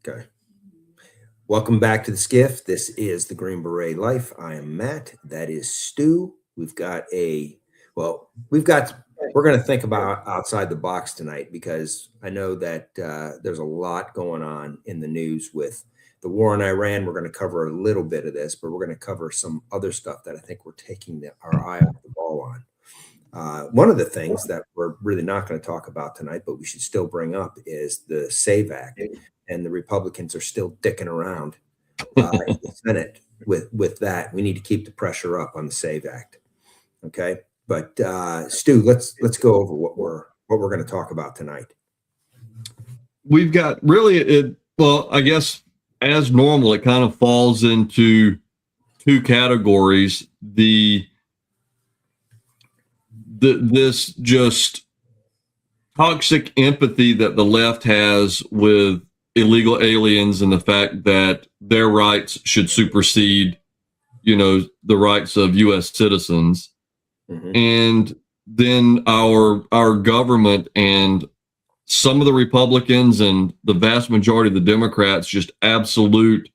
Okay. Welcome back to the SCIF. This is the Green Beret Life. I am Matt. That is Stu. We're going to think about outside the box tonight because I know that there's a lot going on in the news with the war in Iran. We're going to cover a little bit of this, but we're going to cover some other stuff that I think we're taking our eye off the ball on. One of the things that we're really not going to talk about tonight, but we should still bring up is the SAVE Act. And the Republicans are still dicking around in the Senate with that. We need to keep the pressure up on the SAVE Act. Okay. But Stu, let's go over what we're going to talk about tonight. We've got I guess as normal, it kind of falls into two categories. This just toxic empathy that the left has with illegal aliens and the fact that their rights should supersede, the rights of U.S. citizens. Mm-hmm. And then our government and some of the Republicans and the vast majority of the Democrats just absolute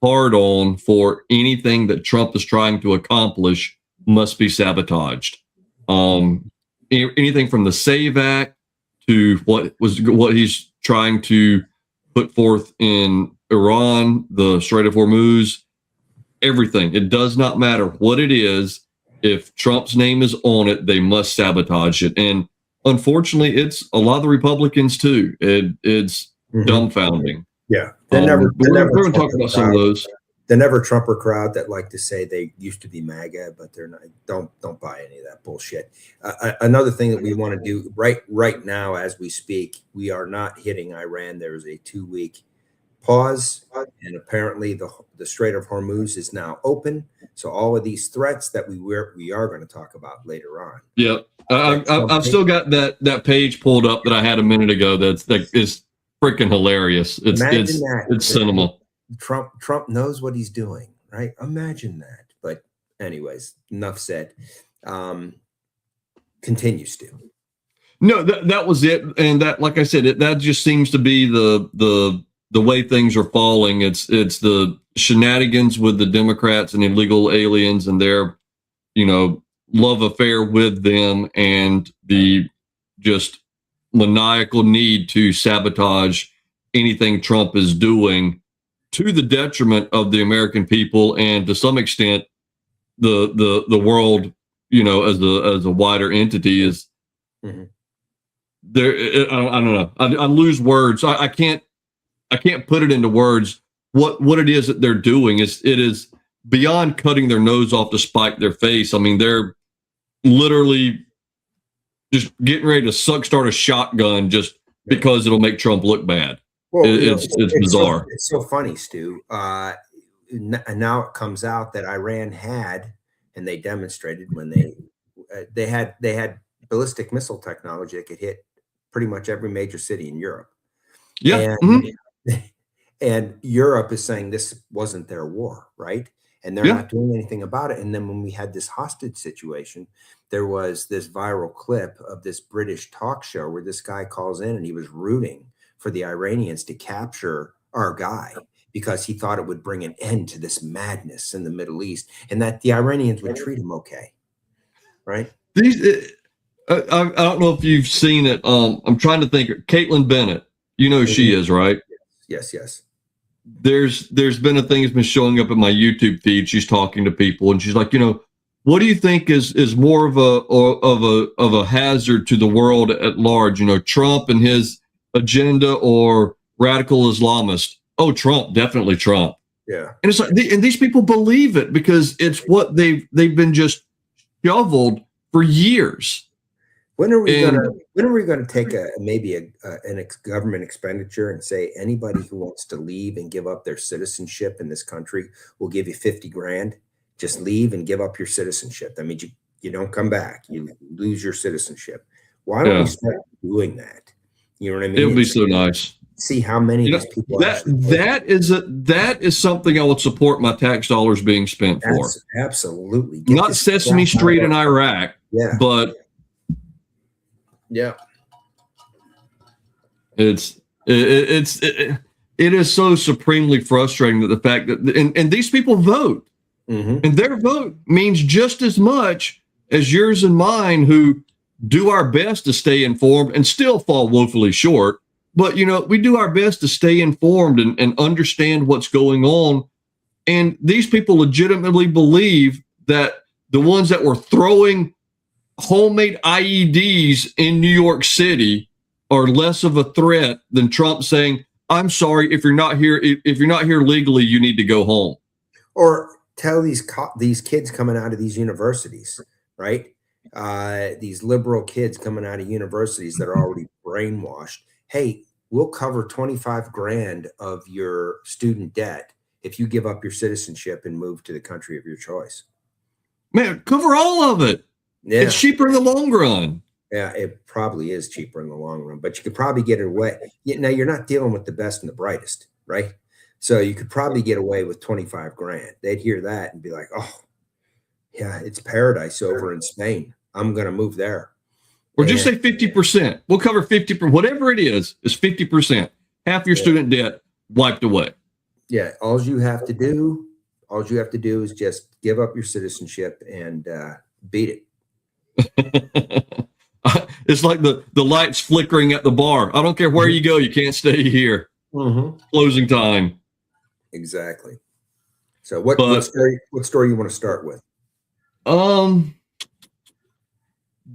hard on for anything that Trump is trying to accomplish must be sabotaged. Anything from the SAVE Act to what he's trying to put forth in Iran, the Strait of Hormuz, everything. It does not matter what it is. If Trump's name is on it, they must sabotage it. And unfortunately, it's a lot of the Republicans too. It's dumbfounding. Yeah. We're going to talk about some of those. The never Trumper crowd that like to say they used to be MAGA, but they're not. Don't buy any of that bullshit. Another thing that we want to do right now as we speak, we are not hitting Iran. There is a 2-week pause, and apparently the Strait of Hormuz is now open. So all of these threats that we are going to talk about later on. Yeah, I've still got that page pulled up that I had a minute ago. That is freaking hilarious. It's cinema. Trump knows what he's doing, right? Imagine that. But anyways, enough said. Continues to. No, that was it. And that, like I said, that just seems to be the way things are falling. It's the shenanigans with the Democrats and illegal aliens and their, love affair with them and the just maniacal need to sabotage anything Trump is doing, to the detriment of the American people and to some extent the world, as a wider entity is there. I don't know. I lose words. I can't put it into words what it is that they're doing. It is beyond cutting their nose off to spite their face. I mean, they're literally just getting ready to start a shotgun just because it'll make Trump look bad. Well, it's bizarre. It's so funny, Stu. Now it comes out that Iran had, and they demonstrated when they had ballistic missile technology that could hit pretty much every major city in Europe. Yeah, and Europe is saying this wasn't their war, right? And they're not doing anything about it. And then when we had this hostage situation, there was this viral clip of this British talk show where this guy calls in and he was rooting for the Iranians to capture our guy because he thought it would bring an end to this madness in the Middle East and that the Iranians would treat him okay. Right? I don't know if you've seen it. I'm trying to think. Caitlin Bennett, who she is, right? Yes. There's been a thing that's been showing up in my YouTube feed. She's talking to people and she's like, what do you think is more of a hazard to the world at large? Trump and his agenda or radical Islamist? Oh, Trump, definitely Trump. Yeah. And it's like, and these people believe it because it's what they've been just shoveled for years. When are we going to take a government expenditure and say anybody who wants to leave and give up their citizenship in this country will give you $50,000? Just leave and give up your citizenship. That means you don't come back. You lose your citizenship. Why don't we start doing that? You know what I mean? It would be so nice. See how many of these people that is something I would support my tax dollars being spent for. Absolutely. Not Sesame Street in Iraq, but it is so supremely frustrating that the fact that, and these people vote, and their vote means just as much as yours and mine, who do our best to stay informed and still fall woefully short. But, you know, we do our best to stay informed and understand what's going on. And these people legitimately believe that the ones that were throwing homemade IEDs in New York City are less of a threat than Trump saying, I'm sorry, if you're not here legally, you need to go home. Or tell these kids coming out of these universities, right? These liberal kids coming out of universities that are already brainwashed. Hey, we'll cover 25 grand of your student debt if you give up your citizenship and move to the country of your choice. Man, cover all of it. Yeah. It's cheaper in the long run. Yeah, it probably is cheaper in the long run, but you could probably get it away. Now, you're not dealing with the best and the brightest, right? So you could probably get away with 25 grand. They'd hear that and be like, oh, yeah, it's paradise over in Spain. I'm going to move there. Or just say 50%. We'll cover 50%. Whatever it is 50%. Half your student debt wiped away. Yeah, all you have to do is just give up your citizenship and beat it. It's like the lights flickering at the bar. I don't care where you go, you can't stay here. Closing time. Exactly. So what story you want to start with?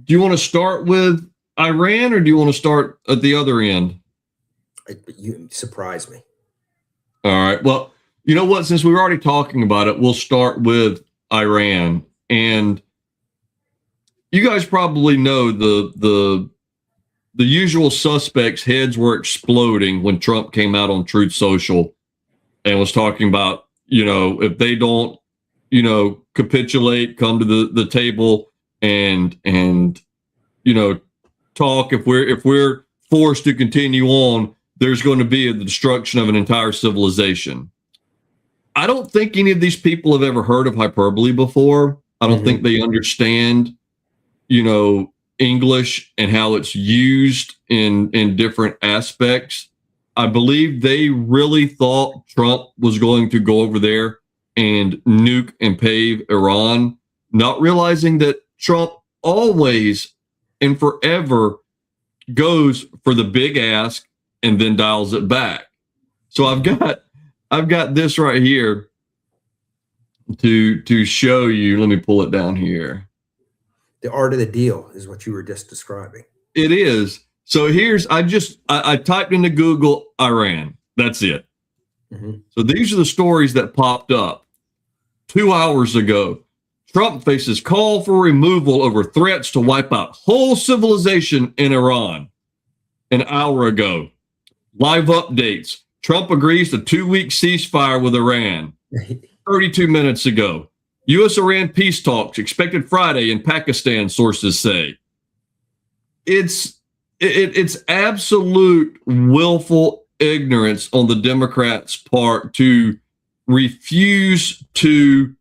Do you want to start with Iran, or do you want to start at the other end? You surprise me. All right. Well, you know what? Since we were already talking about it, we'll start with Iran. And you guys probably know the usual suspects' heads were exploding when Trump came out on Truth Social and was talking about, you know, if they don't, you know, capitulate, come to the table and you know, talk. If we're forced to continue on, there's going to be the destruction of an entire civilization. I don't think any of these people have ever heard of hyperbole before. I don't think they understand, you know, English and how it's used in different aspects. I believe they really thought Trump was going to go over there and nuke and pave Iran, not realizing that Trump always and forever goes for the big ask and then dials it back. So I've got this right here to show you. Let me pull it down here. The art of the deal is what you were just describing. It is. So here's, I typed into Google Iran. That's it. So these are the stories that popped up 2 hours ago. Trump faces call for removal over threats to wipe out whole civilization in Iran. An hour ago. Live updates. Trump agrees to 2-week ceasefire with Iran. 32 minutes ago. U.S.-Iran peace talks expected Friday in Pakistan, sources say. It's absolute willful ignorance on the Democrats' part to refuse to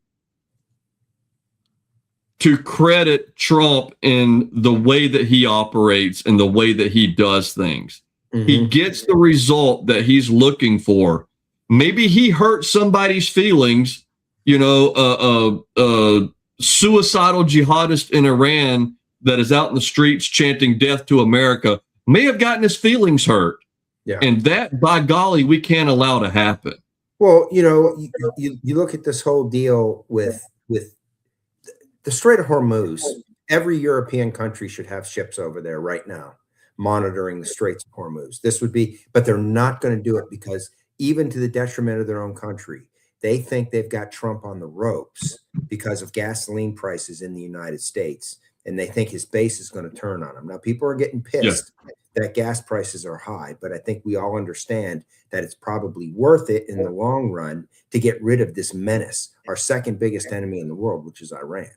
credit Trump in the way that he operates and the way that he does things. He gets the result that he's looking for. Maybe he hurt somebody's feelings, you know, a suicidal jihadist in Iran that is out in the streets chanting death to America may have gotten his feelings hurt. Yeah. And that, by golly, we can't allow to happen. Well, you know, you look at this whole deal with the Strait of Hormuz. Every European country should have ships over there right now monitoring the Straits of Hormuz. This would be, but they're not going to do it because even to the detriment of their own country, they think they've got Trump on the ropes because of gasoline prices in the United States. And they think his base is going to turn on him. Now, people are getting pissed that gas prices are high, but I think we all understand that it's probably worth it in the long run to get rid of this menace, our second biggest enemy in the world, which is Iran,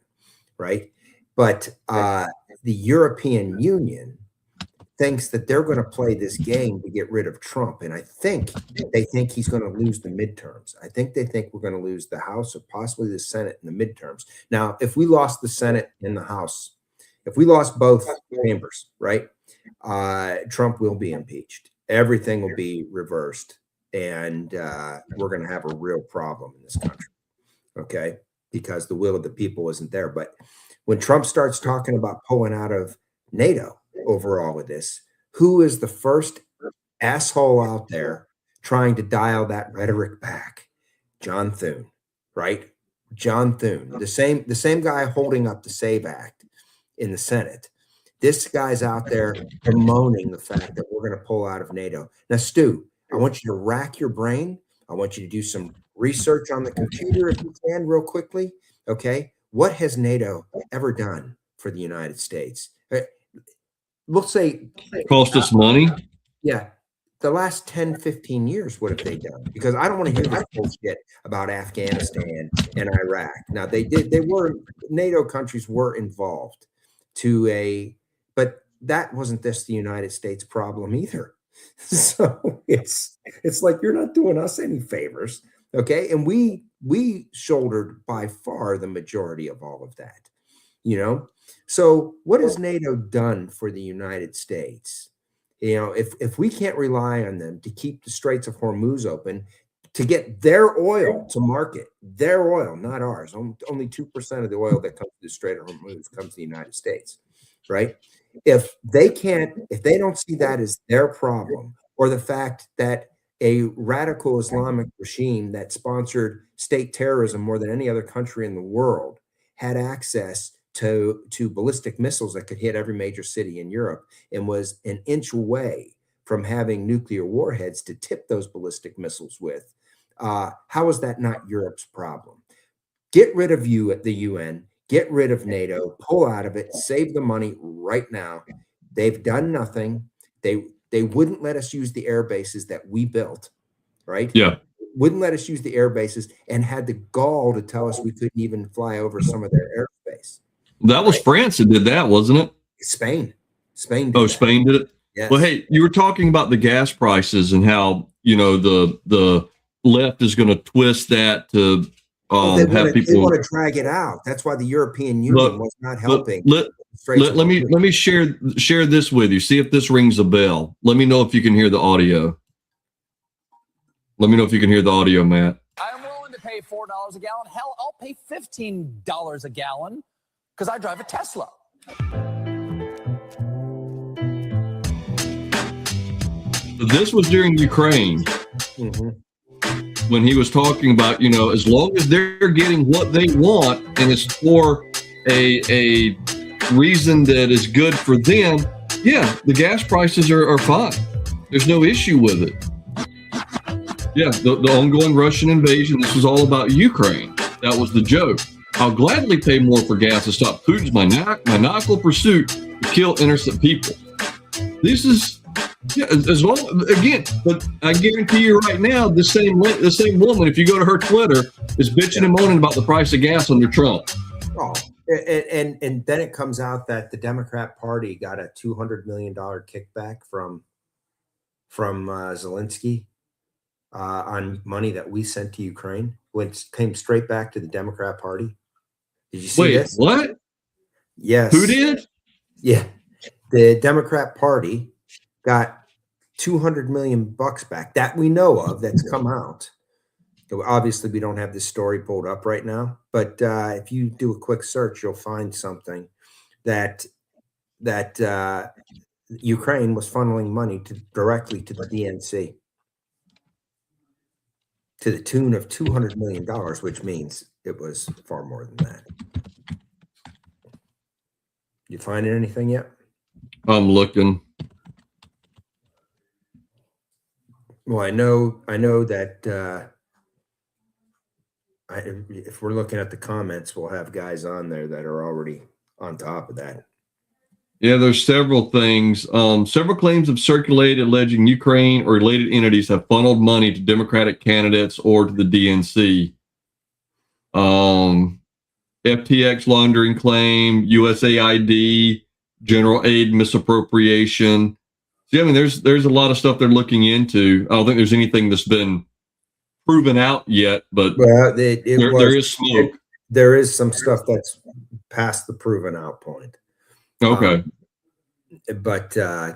right? But the European Union thinks that they're going to play this game to get rid of Trump. And I think they think he's going to lose the midterms. I think they think we're going to lose the House or possibly the Senate in the midterms. Now, if we lost the Senate and the House, if we lost both chambers, right, Trump will be impeached. Everything will be reversed. and we're going to have a real problem in this country. Okay, because the will of the people isn't there. But when Trump starts talking about pulling out of NATO over all of this, who is the first asshole out there trying to dial that rhetoric back? John Thune, right? John Thune, the same guy holding up the SAVE Act in the Senate. This guy's out there bemoaning the fact that we're going to pull out of NATO. Now, Stu, I want you to rack your brain. I want you to do some research on the computer if you can, real quickly. Okay, what has NATO ever done for the United States? We'll say Cost us money. Yeah, the last 10, 15 years, what have they done? Because I don't want to hear this bullshit about Afghanistan and Iraq. Now, NATO countries were involved but that wasn't just the United States problem either. So it's like, you're not doing us any favors. Okay. And we shouldered by far the majority of all of that, So what has NATO done for the United States? If we can't rely on them to keep the Straits of Hormuz open, to get their oil to market, their oil, not ours. Only 2% of the oil that comes to the Strait of Hormuz comes to the United States, right? If they don't see that as their problem, or the fact that a radical Islamic regime that sponsored state terrorism more than any other country in the world had access to ballistic missiles that could hit every major city in Europe and was an inch away from having nuclear warheads to tip those ballistic missiles with, how is that not Europe's problem? Get rid of you at the UN, get rid of NATO, pull out of it, save the money right now. They've done nothing. They wouldn't let us use the air bases that we built, right? Yeah. Wouldn't let us use the air bases, and had the gall to tell us we couldn't even fly over some of their airspace. That was France that did that, wasn't it? Spain did that. Spain did it? Yes. Well, hey, you were talking about the gas prices and how, the left is going to twist that to have people. They want to drag it out. That's why the European Union was not helping. Let me share this with you. See if this rings a bell. Let me know if you can hear the audio. Let me know if you can hear the audio, Matt. I'm willing to pay $4 a gallon. Hell, I'll pay $15 a gallon because I drive a Tesla. This was during Ukraine. Mm-hmm. When he was talking about, as long as they're getting what they want and it's for a reason that is good for them, yeah, the gas prices are fine. There's no issue with it. Yeah, the ongoing Russian invasion, this was all about Ukraine. That was the joke. I'll gladly pay more for gas to stop Putin's maniacal pursuit to kill innocent people. This is, yeah, as long, again, but I guarantee you right now, the same woman, if you go to her Twitter, is bitching and moaning about the price of gas under Trump. Oh, and then it comes out that the Democrat Party got a $200 million kickback from Zelensky on money that we sent to Ukraine, which came straight back to the Democrat Party. Did you see this? What? Yes. Who did? Yeah, the Democrat Party got $200 million back that we know of, that's come out. Obviously, we don't have this story pulled up right now, but if you do a quick search, you'll find something that Ukraine was funneling money directly to the DNC to the tune of $200 million, which means it was far more than that. You finding anything yet? I'm looking. Well, I know that if we're looking at the comments, we'll have guys on there that are already on top of that. Yeah, there's several things. Several claims have circulated alleging Ukraine or related entities have funneled money to Democratic candidates or to the DNC. FTX laundering claim, USAID, general aid misappropriation. See, I mean, there's a lot of stuff they're looking into. I don't think there's anything that's been proven out yet, but there is smoke. There is some stuff that's past the proven out point. Okay. But I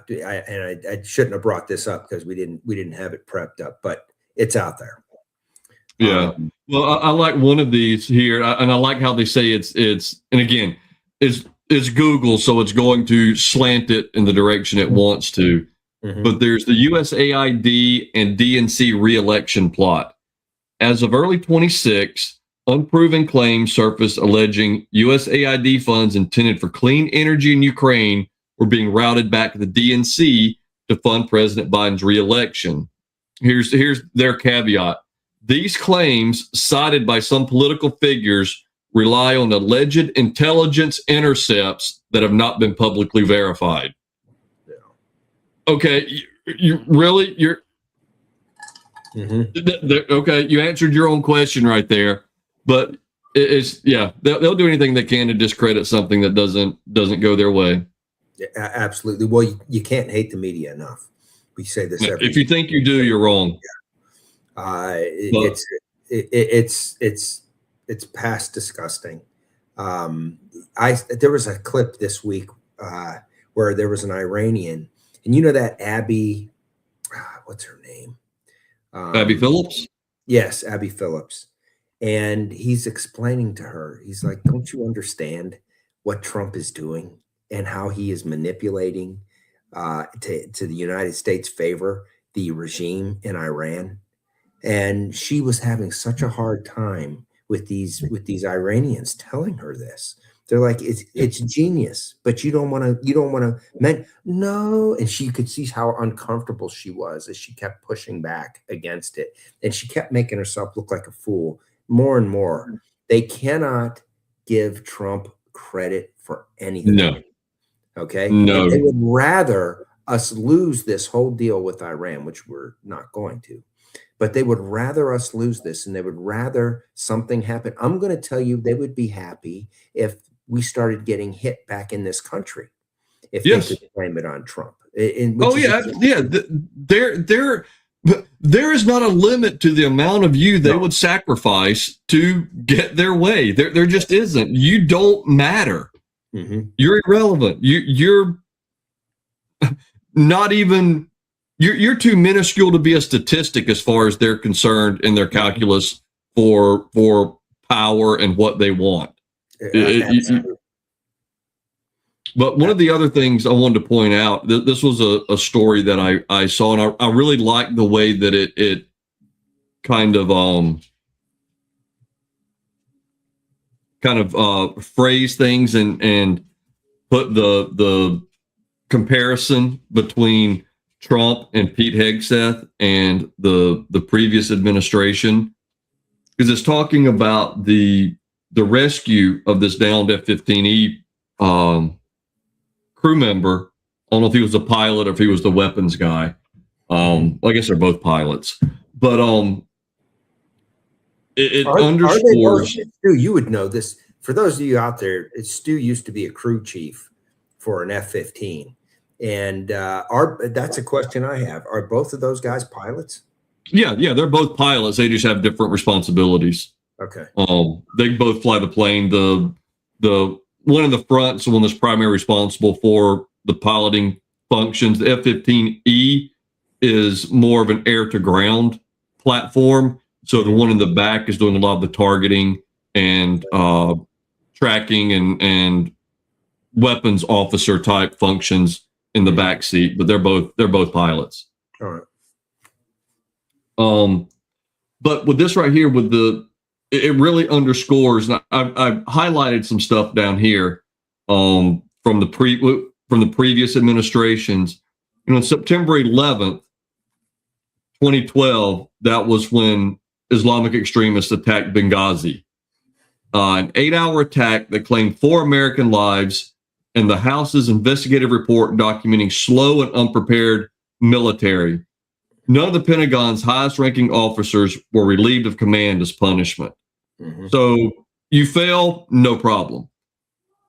shouldn't have brought this up because we didn't have it prepped up. But It's out there. Yeah. Well, I like one of these here, and I like how they say it's and again, it's Google, so it's going to slant it in the direction it wants to. Mm-hmm. But there's the USAID and DNC re-election plot. As of early 26, unproven claims surfaced alleging USAID funds intended for clean energy in Ukraine were being routed back to the DNC to fund President Biden's re-election. Here's their caveat. These claims, cited by some political figures, rely on alleged intelligence intercepts that have not been publicly verified. Yeah. Okay, you're Mm-hmm. okay. You answered your own question right there, but they'll do anything they can to discredit something that doesn't go their way. Yeah, absolutely. Well, you can't hate the media enough. We say this every. If you think you do, you're wrong. It's past disgusting. There was a clip this week where there was an Iranian, and you know that Abby, what's her name? Abby Phillips? Yes, Abby Phillips. And he's explaining to her, he's like, don't you understand what Trump is doing and how he is manipulating to the United States' favor the regime in Iran? And she was having such a hard time with these Iranians telling her this. They're like, it's genius, but you don't want to no. And she could see how uncomfortable she was as she kept pushing back against it. And she kept making herself look like a fool more and more. They cannot give Trump credit for anything. No. Okay. No. And they would rather us lose this whole deal with Iran, which we're not going to. But they would rather us lose this, and they would rather something happen. I'm going to tell you, they would be happy if we started getting hit back in this country, if they could blame it on Trump. There is not a limit to the amount of you they would sacrifice to get their way. There just isn't. You don't matter. Mm-hmm. You're irrelevant. You're not even. You're too minuscule to be a statistic as far as they're concerned in their calculus for power and what they want. But one of the other things I wanted to point out, this was a story that I saw, and I really liked the way that it kind of phrased things and put the comparison between Trump and Pete Hegseth and the previous administration, because it's talking about the rescue of this downed F-15E crew member. I don't know if he was a pilot or if he was the weapons guy. I guess they're both pilots, but it underscores. Stu, you would know this. For those of you out there, Stu used to be a crew chief for an F-15. And that's a question I have. Are both of those guys pilots? Yeah, they're both pilots. They just have different responsibilities. Okay. They both fly the plane. The one in the front is the one that's primarily responsible for the piloting functions. The F-15E is more of an air-to-ground platform. So the one in the back is doing a lot of the targeting and tracking and weapons officer type functions in the back seat, but they're both pilots. All right. But with this right here, it really underscores. And I've highlighted some stuff down here from the previous administrations. On September 11th, 2012, that was when Islamic extremists attacked Benghazi. An 8-hour attack that claimed 4 American lives, and the House's investigative report documenting slow and unprepared military. None of the Pentagon's highest-ranking officers were relieved of command as punishment. Mm-hmm. So you fail, no problem.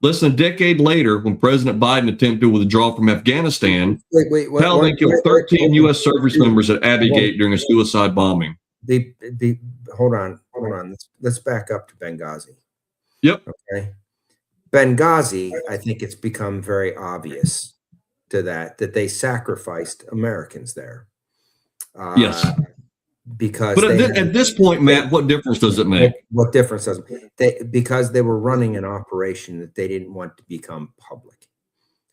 Less than a decade later, when President Biden attempted to withdraw from Afghanistan, Taliban killed 13 U.S. service members at Abbey Gate during a suicide bombing. Hold on. Let's back up to Benghazi. Yep. Okay. Benghazi, I think it's become very obvious that they sacrificed Americans there. Yes. because But at this point, Matt, what difference does it make? What difference does it? Because they were running an operation that they didn't want to become public,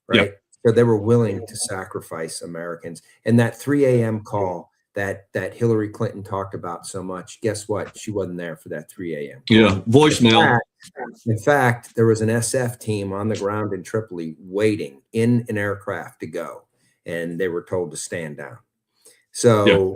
right? So they were willing to sacrifice Americans. And that 3 a.m. call that Hillary Clinton talked about so much, guess what? She wasn't there for that 3 a.m. call. Yeah, voicemail. In fact, there was an SF team on the ground in Tripoli waiting in an aircraft to go, and they were told to stand down. So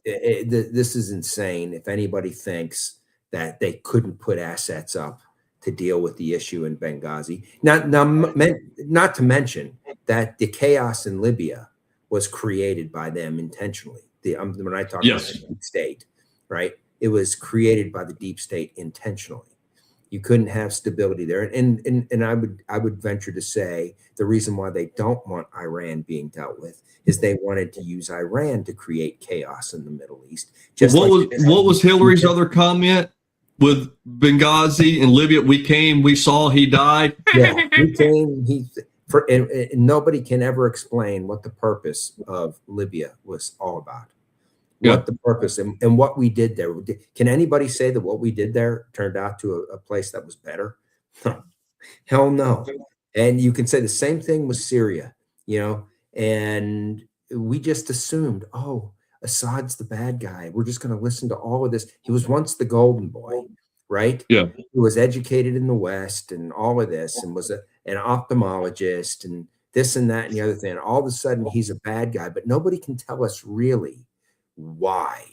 this is insane. If anybody thinks that they couldn't put assets up to deal with the issue in Benghazi, not to mention that the chaos in Libya was created by them intentionally. When I talk about the deep state, right? It was created by the deep state intentionally. You couldn't have stability there. And I would venture to say the reason why they don't want Iran being dealt with is they wanted to use Iran to create chaos in the Middle East. What was Hillary's other comment with Benghazi and Libya? We came, we saw, he died. Yeah, we came, and nobody can ever explain what the purpose of Libya was all about. What the purpose and what we did there. Can anybody say that what we did there turned out to a place that was better? Hell no. And you can say the same thing with Syria, and we just assumed, oh, Assad's the bad guy. We're just going to listen to all of this. He was once the golden boy, right? Yeah. He was educated in the West and all of this and was an ophthalmologist and this and that and the other thing. And all of a sudden he's a bad guy, but nobody can tell us really why.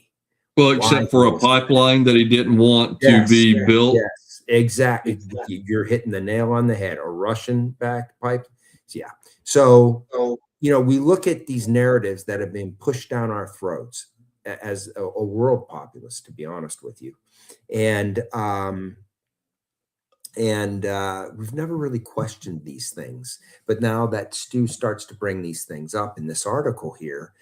Well, except for a pipeline that he didn't want to be built. Yes, exactly. You're hitting the nail on the head. A Russian-backed pipe. Yeah. So, we look at these narratives that have been pushed down our throats as a world populace, to be honest with you. And we've never really questioned these things. But now that Stu starts to bring these things up in this article here,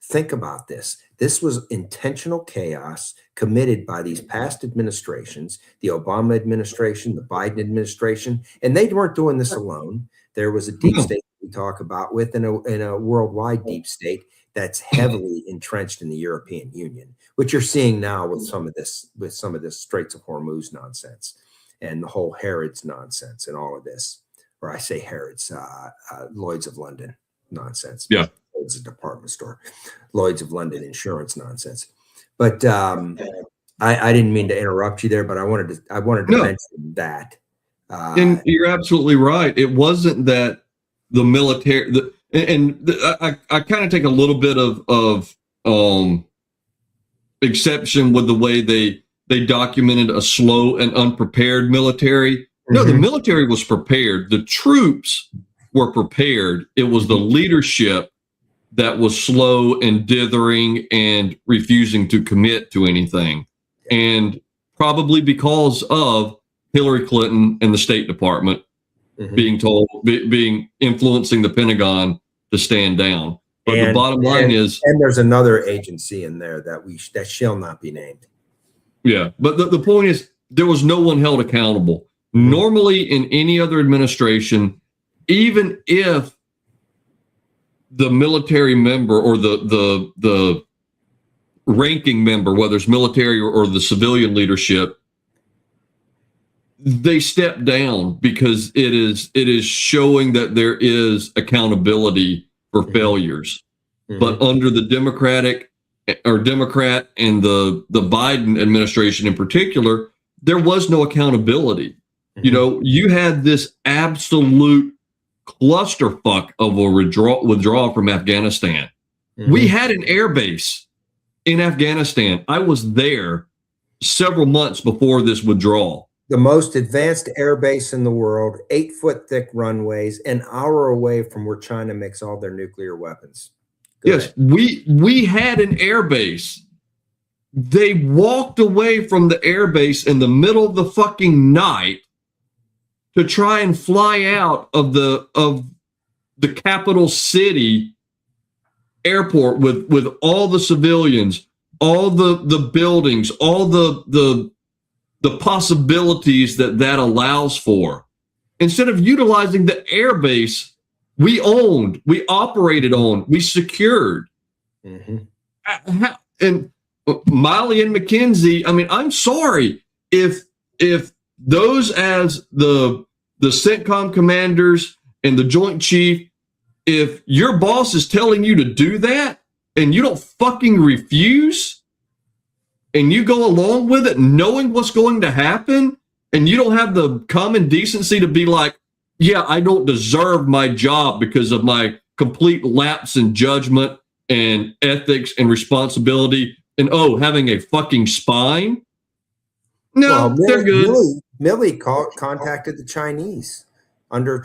think about this. This was intentional chaos committed by these past administrations, the Obama administration, the Biden administration, and they weren't doing this alone. There was a deep state we talk about in a worldwide deep state that's heavily entrenched in the European Union, which you're seeing now with some of this Straits of Hormuz nonsense and the whole Harrods nonsense and all of this, or I say Harrods, Lloyd's of London nonsense. Yeah. It's a department store, Lloyd's of London insurance nonsense. But I didn't mean to interrupt you there, but I wanted to mention that. And you're absolutely right. It wasn't that the military, I kind of take a little bit of exception with the way they documented a slow and unprepared military. No, the military was prepared. The troops were prepared. It was the leadership that was slow and dithering and refusing to commit to anything. And probably because of Hillary Clinton and the State Department being influencing the Pentagon to stand down. But the bottom line is, and there's another agency in there that shall not be named. Yeah. But the point is, there was no one held accountable. Normally in any other administration, even if the military member or the ranking member, whether it's military or the civilian leadership, they step down because it is showing that there is accountability for failures. But under the Democrat and the Biden administration in particular, there was no accountability. You had this absolute clusterfuck of a withdrawal from Afghanistan. We had an air base in Afghanistan. I was there several months before this withdrawal. The most advanced air base in the world, 8-foot thick runways, an hour away from where China makes all their nuclear weapons. Yes, we had an air base. They walked away from the air base in the middle of the fucking night to try and fly out of the capital city airport with all the civilians, all the buildings, all the possibilities that allows for. Instead of utilizing the air base we owned, we operated on, we secured. And Miley and McKenzie, I mean, I'm sorry if those as the CENTCOM commanders and the Joint Chief, if your boss is telling you to do that and you don't fucking refuse and you go along with it knowing what's going to happen, and you don't have the common decency to be like, yeah, I don't deserve my job because of my complete lapse in judgment and ethics and responsibility and, having a fucking spine. No, they're good. Milley contacted the Chinese under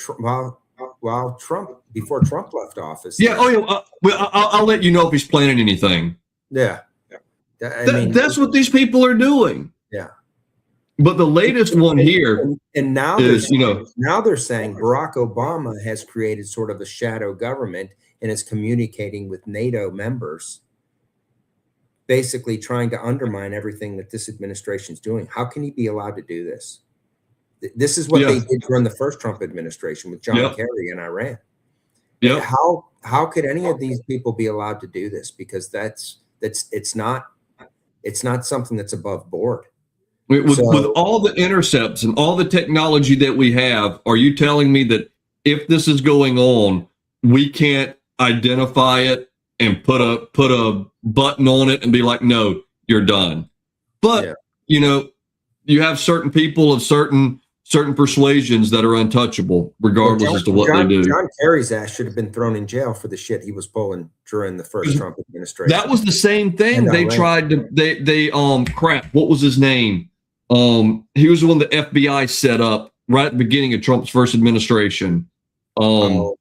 while Trump, before Trump left office. Yeah. I'll let you know if he's planning anything. Yeah. I mean, that's what these people are doing. Yeah. But the latest one here, and now is, now they're saying Barack Obama has created sort of a shadow government and is communicating with NATO members, basically trying to undermine everything that this administration is doing. How can he be allowed to do this? This is what they did during the first Trump administration with John Kerry in Iran. Yeah. How could any of these people be allowed to do this? Because it's not something that's above board. With all the intercepts and all the technology that we have, are you telling me that if this is going on, we can't identify it and put a button on it and be like, no, you're done? But you have certain people of certain persuasions that are untouchable, regardless as to what they do. John Kerry's ass should have been thrown in jail for the shit he was pulling during the first Trump administration. That was the same thing. They tried to crap. What was his name? He was the one the FBI set up right at the beginning of Trump's first administration. You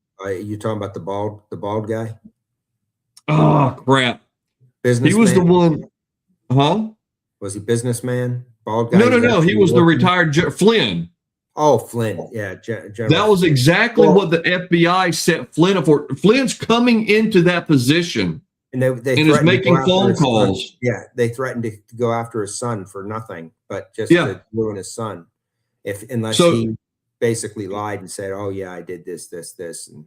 talking about the bald guy? Oh crap! Businessman? He was the one. Huh? Was he businessman? Bald guy? No. He was the retired Flynn. Oh, Flynn. Yeah. That was exactly what the FBI set Flynn up for. Flynn's coming into that position and they is making phone calls. Yeah, they threatened to go after his son for nothing, but just to ruin his son, unless he basically lied and said, "Oh yeah, I did this," and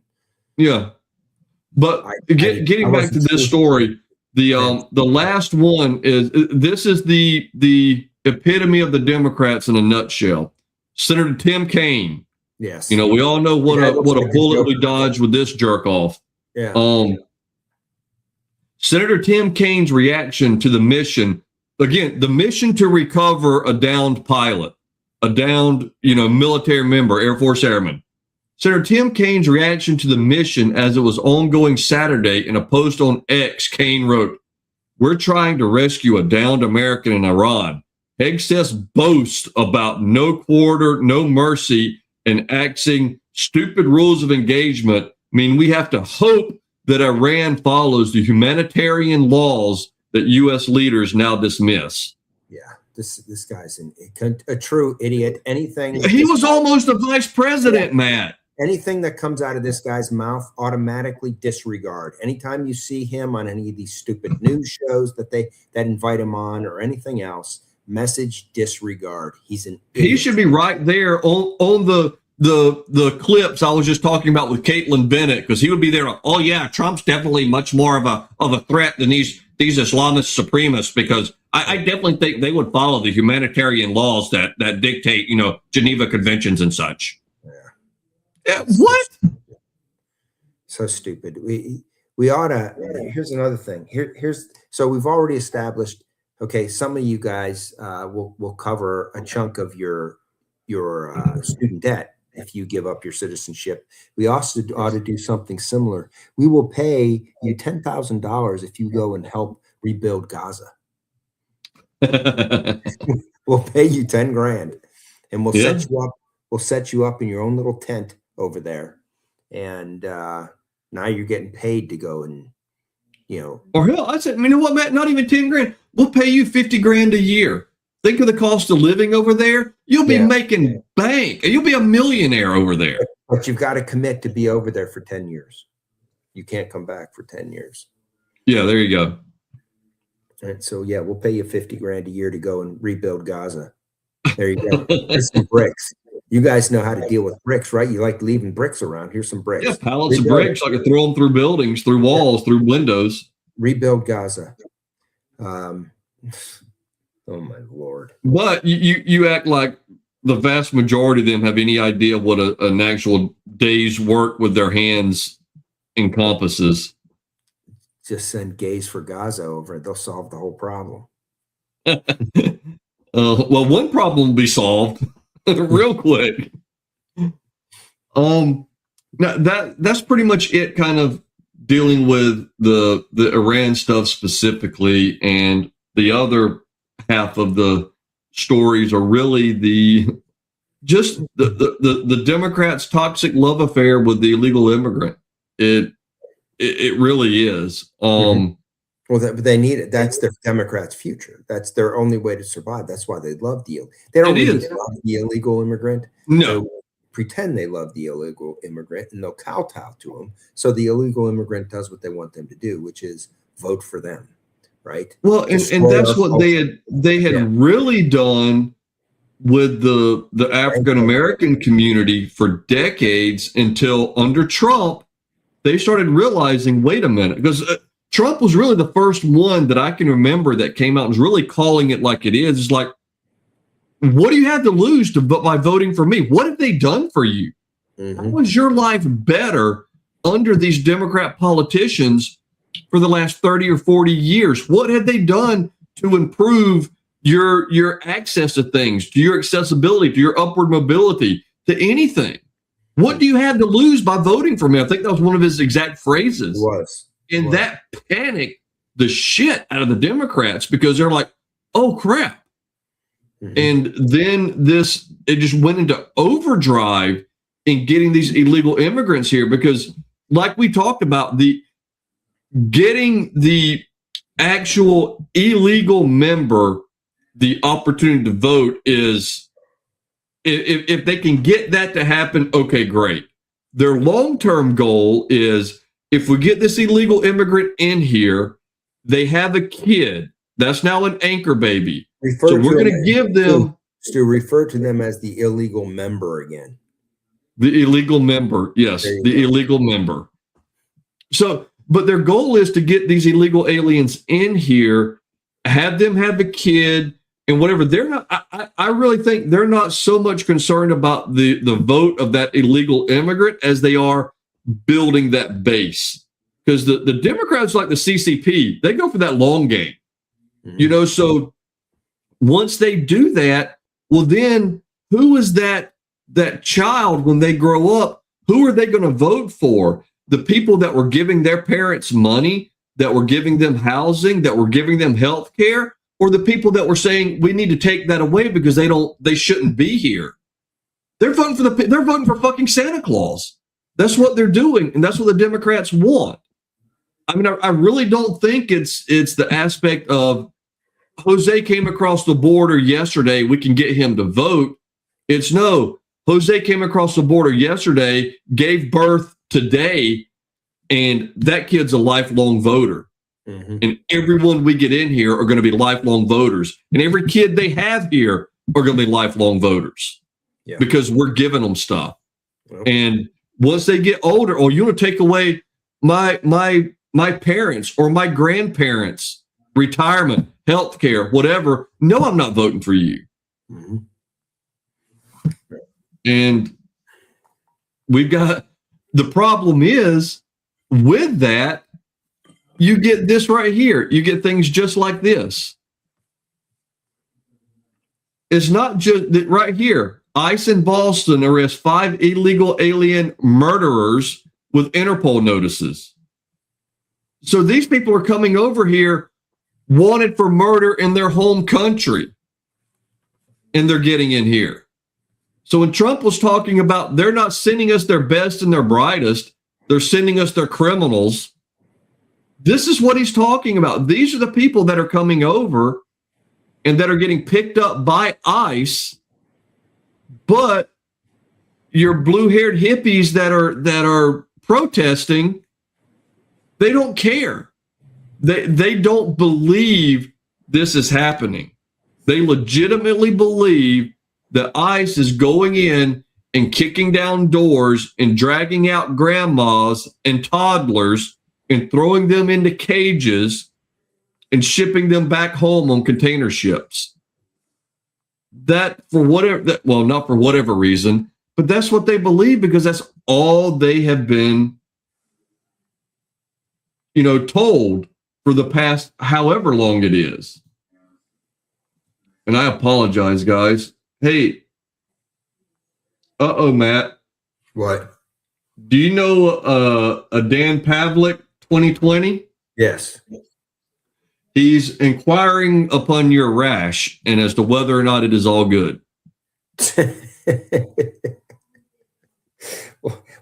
But getting back to this story, the last one is the epitome of the Democrats in a nutshell. Senator Tim Kaine. Yes. We all know what a bullet we dodged with this jerk off. Yeah. Senator Tim Kaine's reaction to the mission, again, the mission to recover a downed pilot, a downed, military member, Air Force airman. Senator Tim Kaine's reaction to the mission as it was ongoing Saturday in a post on X, Kaine wrote, "We're trying to rescue a downed American in Iran. Hegseth's boast about no quarter, no mercy, and axing stupid rules of engagement mean we have to hope that Iran follows the humanitarian laws that U.S. leaders now dismiss." Yeah, this guy's a true idiot. Anything. He was almost a vice president, Matt. Anything that comes out of this guy's mouth, automatically disregard. Anytime you see him on any of these stupid news shows that invite him on or anything else, message disregard. He's an idiot. He should be right there on the clips I was just talking about with Caitlin Bennett, because he would be there. Oh yeah, Trump's definitely much more of a threat than these Islamist supremasts, because I definitely think they would follow the humanitarian laws that dictate, Geneva Conventions and such. Yeah. What? So stupid. We ought to. Here's another thing. So we've already established. Okay, some of you guys will cover a chunk of your student debt if you give up your citizenship. We also ought to do something similar. We will pay you $10,000 if you go and help rebuild Gaza. We'll pay you 10 grand, and we'll set you up. We'll set you up in your own little tent over there, and now you're getting paid to go and Or hell, I said, you know what, Matt? Not even 10 grand. We'll pay you 50 grand a year. Think of the cost of living over there. You'll be making bank. You'll be a millionaire over there. But you've got to commit to be over there for 10 years. You can't come back for 10 years. Yeah, there you go. And so, we'll pay you 50 grand a year to go and rebuild Gaza. There you go. Here's some bricks. You guys know how to deal with bricks, right? You like leaving bricks around. Here's some bricks. Yeah, pallets of bricks. I could throw them through buildings, through walls, through windows. Rebuild Gaza. Oh my Lord. But you act like the vast majority of them have any idea what an actual day's work with their hands encompasses. Just send gays for Gaza over. They'll solve the whole problem. Well, one problem will be solved real quick. Now that's pretty much it, kind of dealing with the Iran stuff specifically, and the other half of the stories are really the Democrats' toxic love affair with the illegal immigrant. It really is. Well, they need it. That's their Democrats' future. That's their only way to survive. That's why they love the. They don't really love the illegal immigrant. No. They pretend they love the illegal immigrant, and they'll kowtow to them. So the illegal immigrant does what they want them to do, which is vote for them, right? Well, and that's what they had really done with the African American community for decades, until under Trump they started realizing, wait a minute, because Trump was really the first one that I can remember that came out and was really calling it like it is. It's like, what do you have to lose by voting for me? What have they done for you? How was your life better under these Democrat politicians for the last 30 or 40 years? What have they done to improve your access to things, to your accessibility, to your upward mobility, to anything? What do you have to lose by voting for me? I think that was one of his exact phrases. It was. And that panicked the shit out of the Democrats, because they're like, oh crap. And then it just went into overdrive in getting these illegal immigrants here, because like we talked about, getting the actual illegal member the opportunity to vote is, if they can get that to happen, okay, great. Their long-term goal is, if we get this illegal immigrant in here, they have a kid. That's now an anchor baby. So we're going to give them... Stu, refer to them as the illegal member again. The illegal member, yes, the illegal member. So, but their goal is to get these illegal aliens in here, have them have a kid, and whatever. They're not. I really think they're not so much concerned about the vote of that illegal immigrant as they are building that base. Because the Democrats, like the CCP, they go for that long game. You know, so once they do that, well, then who is that child when they grow up? Who are they going to vote for? The people that were giving their parents money, that were giving them housing, that were giving them health care, or the people that were saying we need to take that away because they shouldn't be here? They're voting for fucking Santa Claus. That's what they're doing, and that's what the Democrats want. I mean, I really don't think it's the aspect of Jose came across the border yesterday, we can get him to vote. It's no, Jose came across the border yesterday, gave birth today, and that kid's a lifelong voter. And everyone we get in here are going to be lifelong voters. And every kid they have here are going to be lifelong voters because we're giving them stuff. And once they get older, or you want to take away my parents or my grandparents' retirement, health care, whatever, no, I'm not voting for you. And we've got, the problem is with that, you get this right here. You get things just like this. It's not just that right here. ICE in Boston arrests 5 illegal alien murderers with Interpol notices. So these people are coming over here wanted for murder in their home country, and they're getting in here. So when Trump was talking about they're not sending us their best and their brightest, they're sending us their criminals, this is what he's talking about. These are the people that are coming over and that are getting picked up by ICE, but your blue-haired hippies that are protesting, they don't care. They don't believe this is happening. They legitimately believe that ICE is going in and kicking down doors and dragging out grandmas and toddlers and throwing them into cages and shipping them back home on container ships. That for whatever, well, not for whatever reason, but that's what they believe because that's all they have been, told for the past however long it is. And I apologize, guys. Hey, Matt. What? Do you know a Dan Pavlik 2020? Yes. He's inquiring upon your rash and as to whether or not it is all good.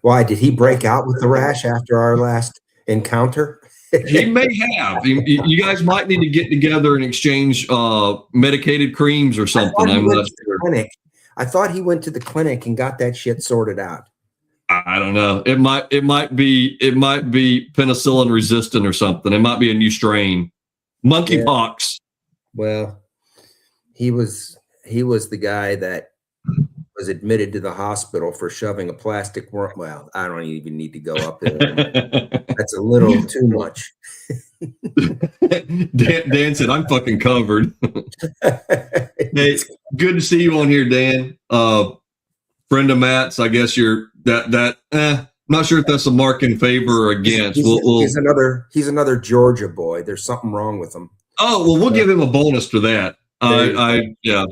Why did he break out with the rash after our last encounter? He may have. You guys might need to get together and exchange medicated creams or something. I'm not sure. I thought he went to the clinic and got that shit sorted out. I don't know. It might be penicillin resistant or something. It might be a new strain. Monkeypox. Yeah. Well, he was the guy that was admitted to the hospital for shoving a plastic worm. Well, I don't even need to go up there. That's a little too much. Dan said, "I'm fucking covered." Hey, good to see you on here, Dan. Friend of Matt's. I guess you're that. Not sure if that's a mark in favor or against. He's another Georgia boy. There's something wrong with him. Oh well, we'll give him a bonus for that. Yeah.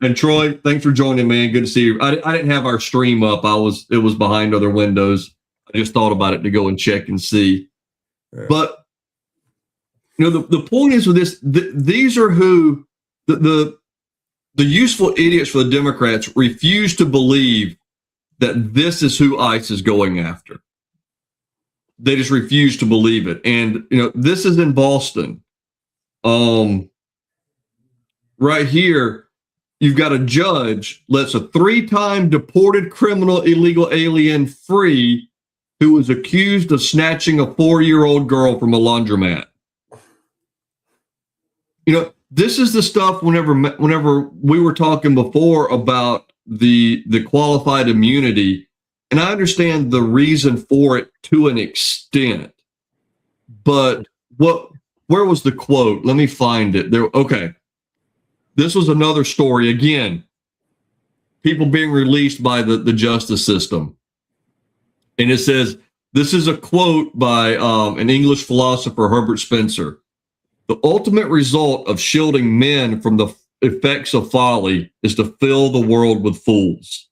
And Troy, thanks for joining, man. Good to see you. I didn't have our stream up. It was behind other windows. I just thought about it to go and check and see. Yeah. But the point is with this, these are who the useful idiots for the Democrats refuse to believe that this is who ICE is going after. They just refuse to believe it. And this is in Boston. Right here, you've got a judge lets a 3-time deported criminal illegal alien free who was accused of snatching a 4-year-old girl from a laundromat. This is the stuff whenever we were talking before about the qualified immunity, and I understand the reason for it to an extent, but where was the quote? Let me find it. Okay. This was another story. Again, people being released by the justice system. And it says, this is a quote by an English philosopher, Herbert Spencer. The ultimate result of shielding men from the effects of folly is to fill the world with fools.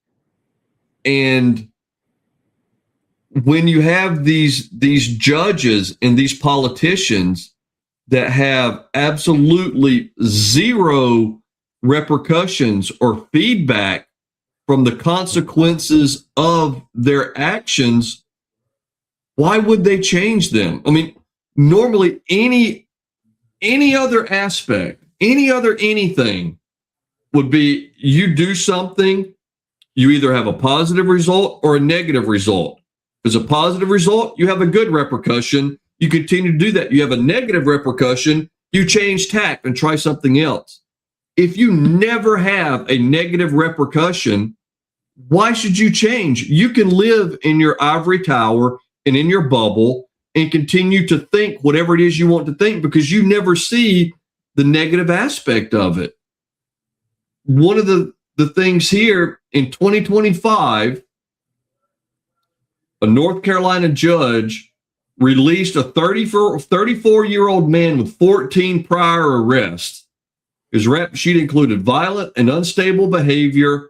And when you have these judges and these politicians that have absolutely zero repercussions or feedback from the consequences of their actions, why would they change them? I mean, normally any other aspect, any other anything would be you do something, you either have a positive result or a negative result. If it's a positive result, you have a good repercussion. You continue to do that. You have a negative repercussion, you change tack and try something else. If you never have a negative repercussion, why should you change? You can live in your ivory tower and in your bubble and continue to think whatever it is you want to think because you never see the negative aspect of it. One of the things here in 2025, a North Carolina judge released a 34-year-old man with 14 prior arrests. His rap sheet included violent and unstable behavior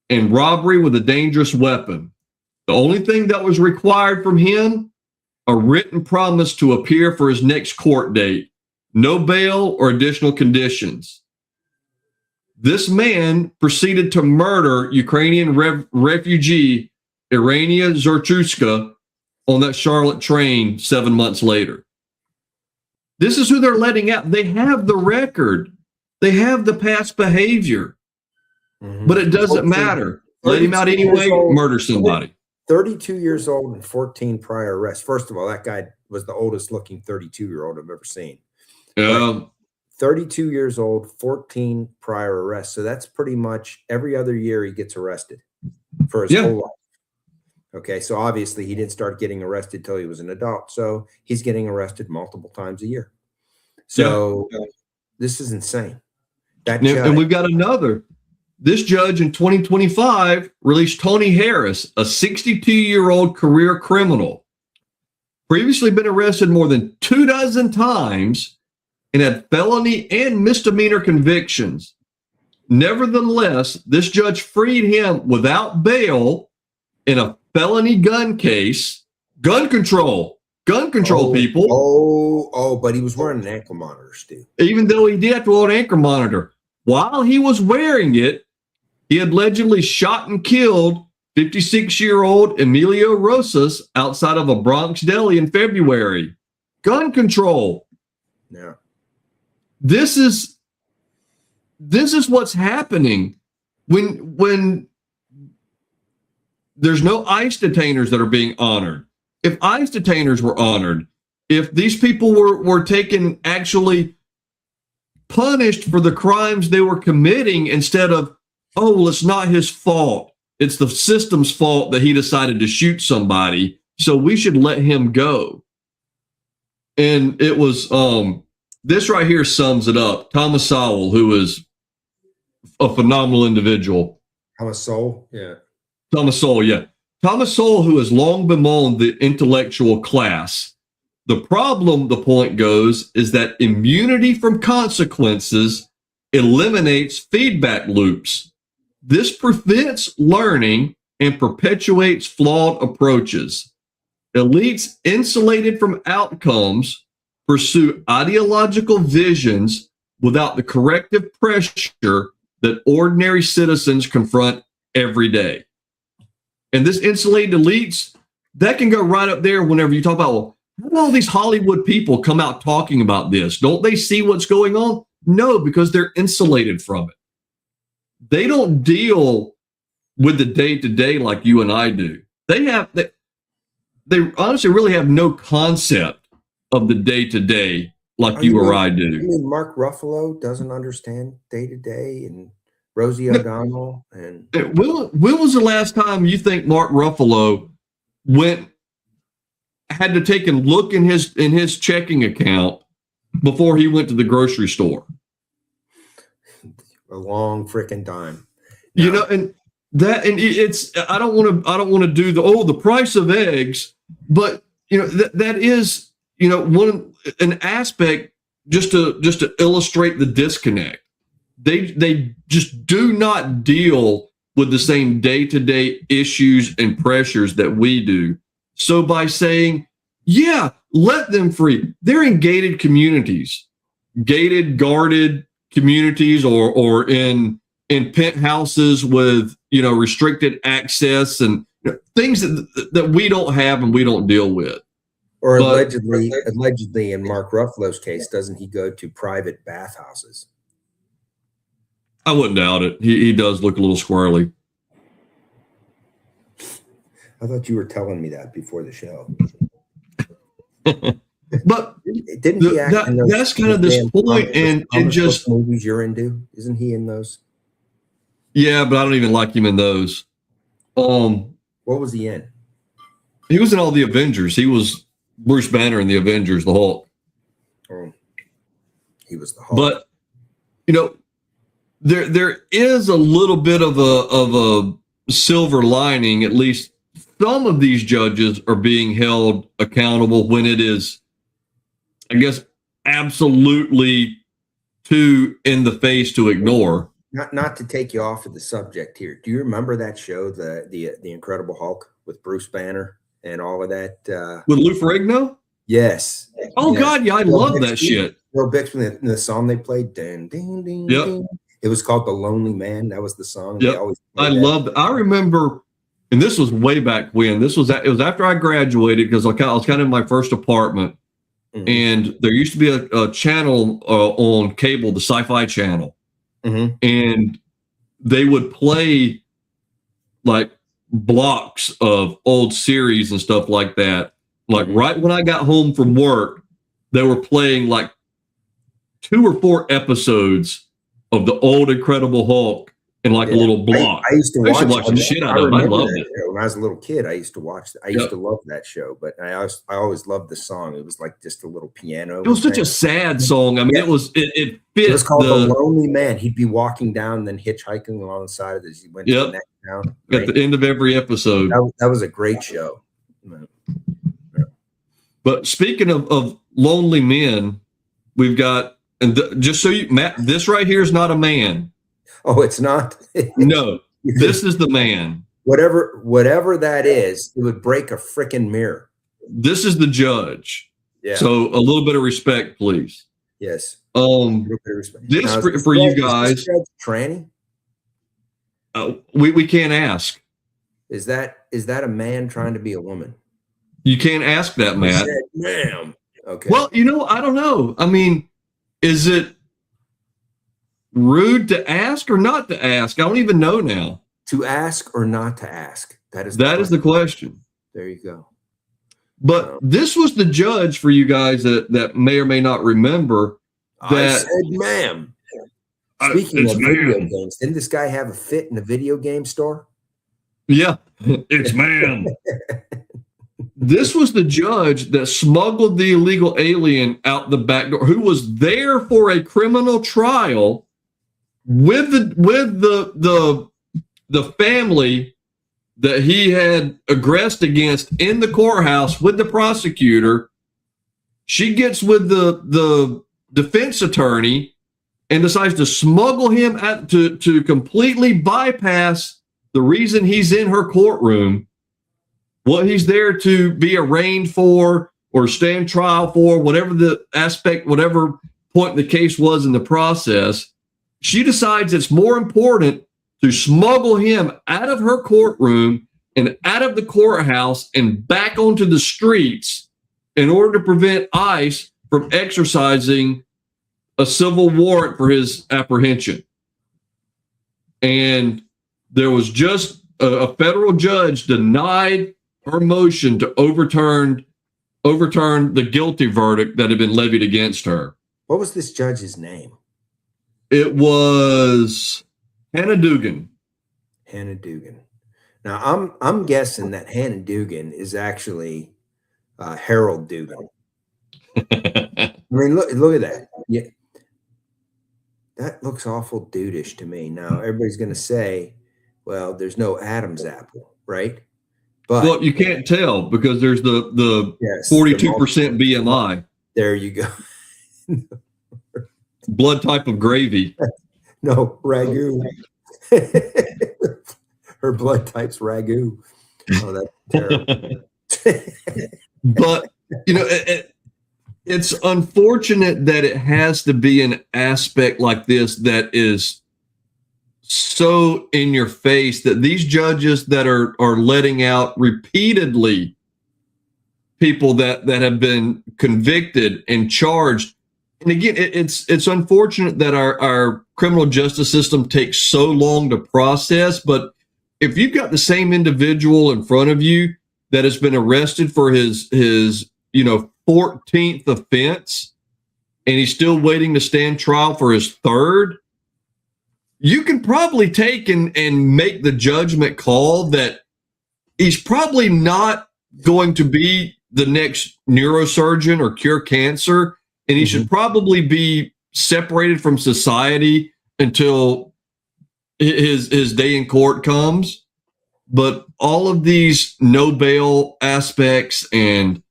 and robbery with a dangerous weapon. The only thing that was required from him, a written promise to appear for his next court date, no bail or additional conditions. This man proceeded to murder Ukrainian refugee Irania Zertushka on that Charlotte train 7 months later. This is who they're letting out. They have the record. They have the past behavior. Mm-hmm. But it doesn't matter. Let him out anyway, murder somebody. 32 years old and 14 prior arrests. First of all, that guy was the oldest looking 32-year-old I've ever seen. 32 years old, 14 prior arrests. So that's pretty much every other year he gets arrested for his whole life. Okay, so obviously he didn't start getting arrested till he was an adult. So he's getting arrested multiple times a year. So this is insane. And we've got another. This judge in 2025 released Tony Harris, a 62-year-old career criminal, previously been arrested more than 24 times and had felony and misdemeanor convictions. Nevertheless, this judge freed him without bail in a felony gun case. Gun control, people. But he was wearing an ankle monitor, Stu. Even though he did have to wear an ankle monitor. While he was wearing it, he allegedly shot and killed 56-year-old Emilio Rosas outside of a Bronx deli in February. Gun control. Yeah. This is what's happening when there's no ICE detainers that are being honored. If ICE detainers were honored, if these people were taken actually punished for the crimes they were committing instead of, oh, well, it's not his fault. It's the system's fault that he decided to shoot somebody, so we should let him go. And it was, this right here sums it up. Thomas Sowell, who is a phenomenal individual. Thomas Sowell? Yeah. Thomas Sowell, yeah. Thomas Sowell, who has long bemoaned the intellectual class. The problem, the point goes, is that immunity from consequences eliminates feedback loops. This prevents learning and perpetuates flawed approaches. Elites insulated from outcomes pursue ideological visions without the corrective pressure that ordinary citizens confront every day. And this insulated elites, that can go right up there whenever you talk about, well, how do all these Hollywood people come out talking about this? Don't they see what's going on? No, because they're insulated from it. They don't deal with the day-to-day like you and I do. They honestly really have no concept of the day-to-day like you or I do. You mean Mark Ruffalo doesn't understand day-to-day, and Rosie O'Donnell? And when was the last time you think Mark Ruffalo had to take a look in his checking account before he went to the grocery store? A long freaking time. You know, and it's, I don't want to do the price of eggs, but you know, that is, you know, an aspect just to illustrate the disconnect. They just do not deal with the same day-to-day issues and pressures that we do. So by saying, yeah, let them free, they're in gated communities, guarded communities, or in penthouses with, you know, restricted access and, you know, things that we don't have and we don't deal with. Or allegedly in Mark Ruffalo's case, doesn't he go to private bathhouses? I wouldn't doubt it. He does look a little squirrely. I thought you were telling me that before the show. But didn't he act in those, that's kind of this point, and just movies you're into? Isn't he in those? Yeah, but I don't even like him in those. What was he in? He was in all the Avengers. He was Bruce Banner in the Avengers, the Hulk. Oh, he was the Hulk. But you know, there is a little bit of a silver lining. At least some of these judges are being held accountable when it is, I guess, absolutely too in the face to ignore. Not to take you off of the subject here. Do you remember that show, the Incredible Hulk, with Bruce Banner and all of that? With Lou Ferrigno? Yes. Oh, yes. God, yeah, I love that shit. Bill Bixby, the song they played, ding, ding, ding, yep. ding. It was called The Lonely Man. That was the song. Yep. I loved it. I remember, and this was way back when. It was after I graduated, because I was kind of in my first apartment. Mm-hmm. And there used to be a channel on cable, the Sci-Fi Channel. Mm-hmm. And they would play like blocks of old series and stuff like that. Like right when I got home from work, they were playing like 2 or 4 episodes of the old Incredible Hulk in like a little block. I used to watch the shit out of it. I loved it. When I was a little kid, I used to watch. I used to love that show, but I always loved the song. It was like just a little piano. It was such a sad song. I mean, it fit. It was called The Lonely Man. He'd be walking down and then hitchhiking along the side of this. He went to the next town. At the end of every episode. That was a great show. But speaking of lonely men, we've got, and just so you, Matt, this right here is not a man. Oh, it's not? No, this is the man. Whatever that is, it would break a freaking mirror. This is the judge. Yeah. So a little bit of respect, please. Yes. Respect. This now, for you guys. Tranny? We can't ask. Is that a man trying to be a woman? You can't ask that, Matt. Ma'am. Okay. Well, I don't know. I mean, is it rude to ask or not to ask? I don't even know now. To ask or not to ask? That is the question. There you go. But this was the judge for you guys that may or may not remember. I said, ma'am. Speaking of video games, didn't this guy have a fit in a video game store? Yeah, it's ma'am. This was the judge that smuggled the illegal alien out the back door, who was there for a criminal trial with the family that he had aggressed against in the courthouse with the prosecutor. She gets with the defense attorney and decides to smuggle him out to completely bypass the reason he's in her courtroom, what he's there to be arraigned for or stand trial for, whatever the aspect, whatever point the case was in the process. She decides it's more important to smuggle him out of her courtroom and out of the courthouse and back onto the streets in order to prevent ICE from exercising a civil warrant for his apprehension. And there was just a federal judge denied her motion to overturn the guilty verdict that had been levied against her. What was this judge's name? It was Hannah Dugan. Hannah Dugan. Now I'm guessing that Hannah Dugan is actually Harold Dugan. I mean, look at that. Yeah, that looks awful dudeish to me. Now everybody's going to say, "Well, there's no Adam's apple, right?" But well, you can't tell because there's the 42% BMI. There you go. Blood type of gravy. No, ragu. Her blood type's ragu. Oh, that's terrible. But, it's unfortunate that it has to be an aspect like this that is so in your face, that these judges that are letting out repeatedly people that have been convicted and charged. And again, it's unfortunate that our criminal justice system takes so long to process. But if you've got the same individual in front of you that has been arrested for his 14th offense, and he's still waiting to stand trial for his third, you can probably take and make the judgment call that he's probably not going to be the next neurosurgeon or cure cancer, and he should probably be separated from society until his day in court comes. But all of these no bail aspects and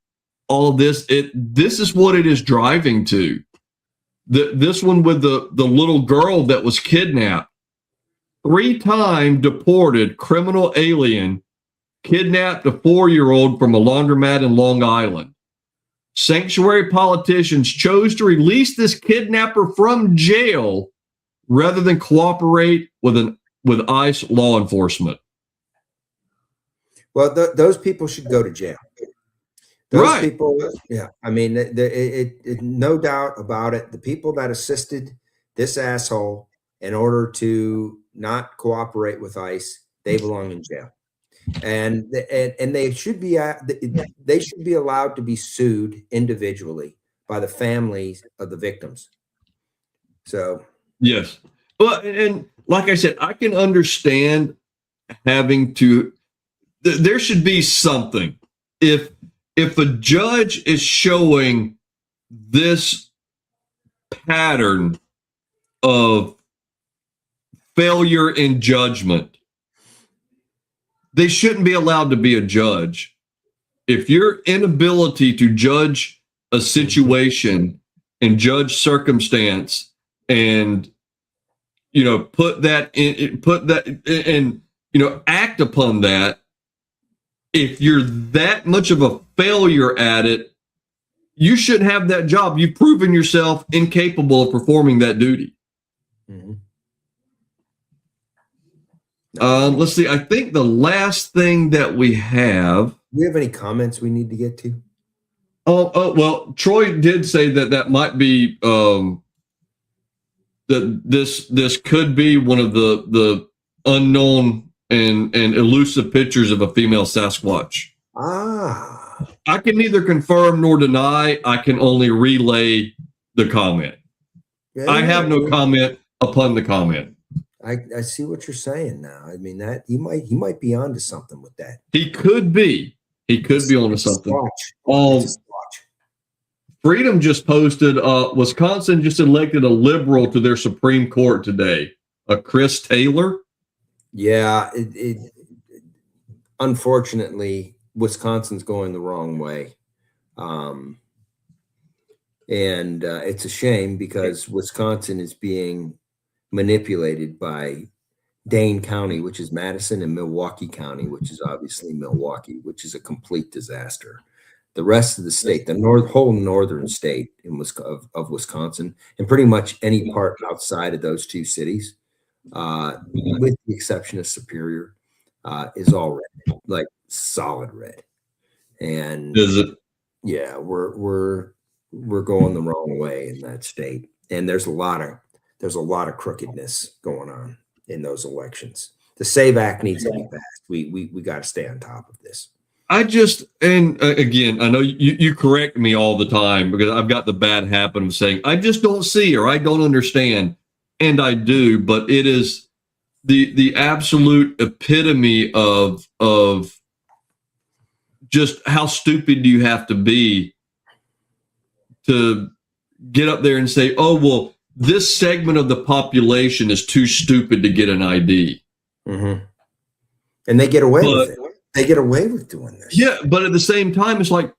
all of this, this is what it is driving to. This one with the little girl that was kidnapped, 3-time deported criminal alien, kidnapped a 4-year-old from a laundromat in Long Island. Sanctuary politicians chose to release this kidnapper from jail rather than cooperate with ICE law enforcement. Well, those people should go to jail. Those people, yeah. I mean, no doubt about it. The people that assisted this asshole in order to not cooperate with ICE, they belong in jail, and they should be allowed to be sued individually by the families of the victims. So yes, well, and like I said, I can understand having to. There should be something. If a judge is showing this pattern of failure in judgment, they shouldn't be allowed to be a judge. If your inability to judge a situation and judge circumstance and put that and act upon that, if you're that much of a failure at it, you shouldn't have that job. You've proven yourself incapable of performing that duty. Mm-hmm. Let's see. I think the last thing that we have. Do we have any comments we need to get to? Oh, well, Troy did say that might be that this could be one of the unknown and elusive pictures of a female Sasquatch. I can neither confirm nor deny. I can only relay the comment. Yeah, I have no comment upon the comment. I see what you're saying now. I mean, that he might be onto something with that. He could be. He could be onto something. Freedom just posted, Wisconsin just elected a liberal to their Supreme Court today, a Chris Taylor. Yeah, unfortunately, Wisconsin's going the wrong way. And it's a shame because Wisconsin is being manipulated by Dane County, which is Madison, and Milwaukee County, which is obviously Milwaukee, which is a complete disaster. The rest of the state, whole northern state of Wisconsin, and pretty much any part outside of those two cities, with the exception of Superior, is all red, like solid red. And is it? Yeah, we're going the wrong way in that state, and there's a lot of crookedness going on in those elections. The SAVE Act needs to be passed. We got to stay on top of this. Again, I know you correct me all the time because I've got the bad habit of saying, I just don't see or I don't understand. And I do, but it is the absolute epitome of just how stupid do you have to be to get up there and say, oh, well, this segment of the population is too stupid to get an ID. Mm-hmm. And they get away with it. They get away with doing this. Yeah, but at the same time, it's like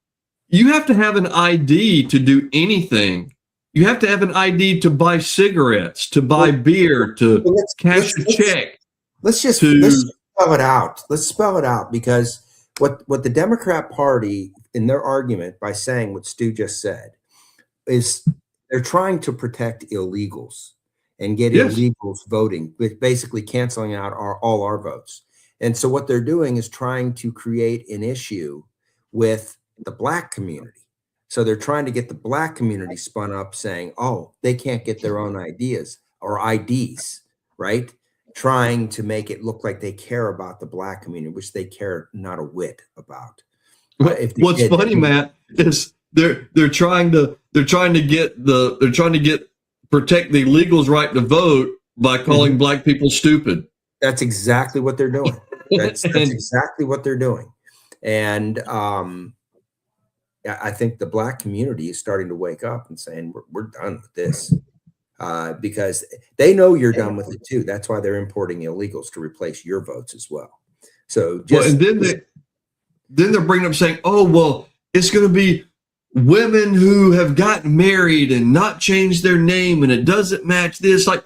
you have to have an ID to do anything. You have to have an ID to buy cigarettes, to buy beer, to cash a check. Let's spell it out. Let's spell it out, because what the Democrat Party, in their argument by saying what Stu just said, is they're trying to protect illegals and get illegals voting, basically canceling out all our votes. And so what they're doing is trying to create an issue with the black community. So they're trying to get the black community spun up saying, oh, they can't get their own ideas or IDs, right? Trying to make it look like they care about the black community, which they care not a whit about. What's funny, Matt, is they're trying to protect the illegals' right to vote by calling black people stupid. That's exactly what they're doing. That's exactly what they're doing. And I think the black community is starting to wake up and saying, we're done with this, because they know you're done with it too. That's why they're importing illegals to replace your votes as well. So and then they're bringing up saying, oh, well, it's going to be women who have gotten married and not changed their name and it doesn't match this. Like,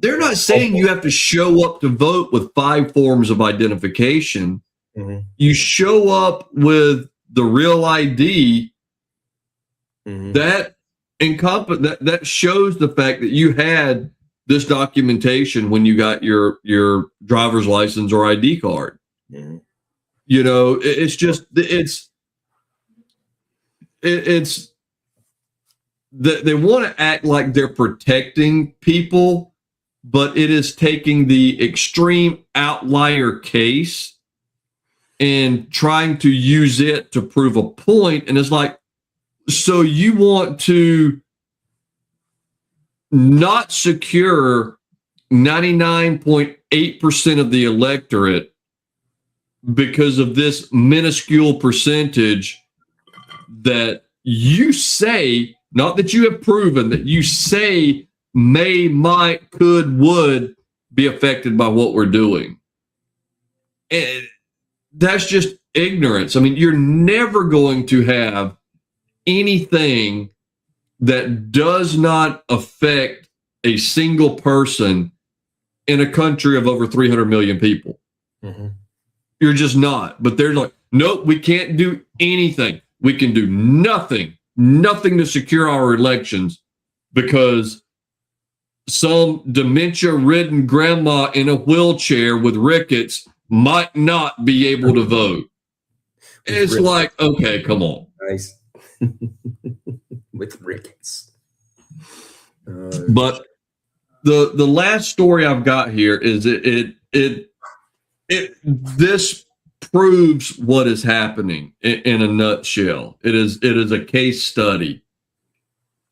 they're not saying you have to show up to vote with 5 forms of identification. Mm-hmm. You show up with the real ID. Mm-hmm. That shows the fact that you had this documentation when you got your driver's license or ID card. Mm-hmm. It's that they want to act like they're protecting people, but it is taking the extreme outlier case and trying to use it to prove a point. And it's like, so you want to not secure 99.8% of the electorate because of this minuscule percentage that you say, not that you have proven, that you say may, might, could, would be affected by what we're doing. And that's just ignorance. I mean, you're never going to have anything that does not affect a single person in a country of over 300 million people. Mm-hmm. You're just not. But they're like, nope, we can't do anything. We can do nothing to secure our elections because some dementia-ridden grandma in a wheelchair with rickets might not be able to vote. It's like, okay, come on. Nice. With rickets. But the last story I've got here is this proves what is happening in a nutshell. It is a case study.